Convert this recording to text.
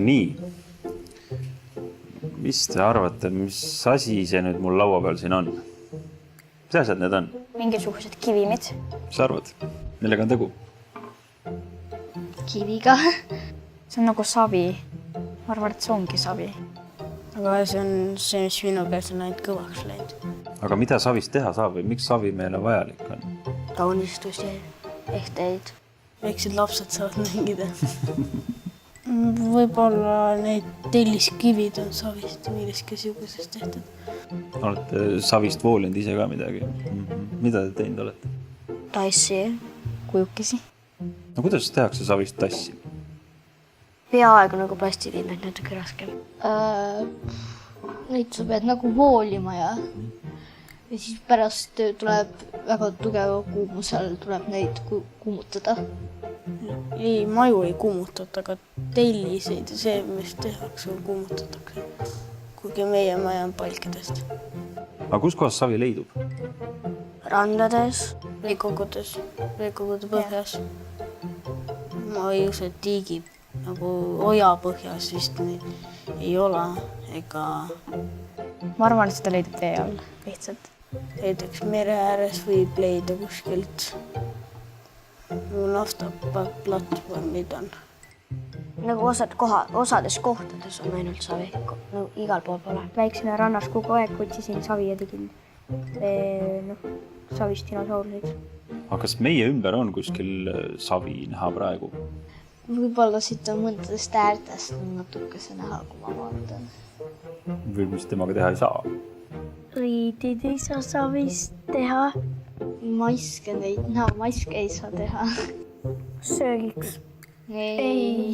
nii. Mis te arvate, mis asi see nüüd mul laua peal siin on? Mis asjad need on? Mingisugused kivimid. Mis arvad? Millega on tegu? Kiviga. See on nagu savi. Ma arvan, et see ongi savi. Aga see on see, mis minu käes on ainult kõvaks läinud. Aga mida savist teha saab või miks savi meile vajalik on? Kaunistusi, ehteid. Väiksed lapsed saavad mängida. Võib-olla need telliskivid on savist milleski sugusest tehtud. Olete savist voolinud ise ka midagi? Mida te teinud olete? Tassi. Kujukesi. No kuidas tehakse savist tassi? Peaaegu nagu plastiliin, et natuke raskem. Neid sa pead nagu voolima ja siis pärast tuleb väga tugeva kuumusel tuleb neid kuumutada. Ei, maju ei kuumutata, aga telliseid ja see, mis tehakse, kuumutatakse. Kuigi meie maja on palkidest. Aga kus kohas savi leidub? Randades, veekogude põhjas. Ma ei usu, et tiigib nagu oja põhjas vist neid ei ole ega... Ma arvan, et seda leidub vee all lihtsalt. Näiteks mere ääres võib leida kuskilt naftaplatvormid on. Nagu osades kohtades on ainult savi, no, igal pool pole. Väiksena rannas kogu aeg otsisin savi ja tegin savist dinosauruseid. Aga kas meie ümber on kuskil savi näha praegu? Võib-olla siit on mõndadest äärtest natukese näha, kui ma vaatan. Või mis temaga teha ei saa? Riidid ei saa savist teha. Maske ei saa teha. Söögiks. Ei.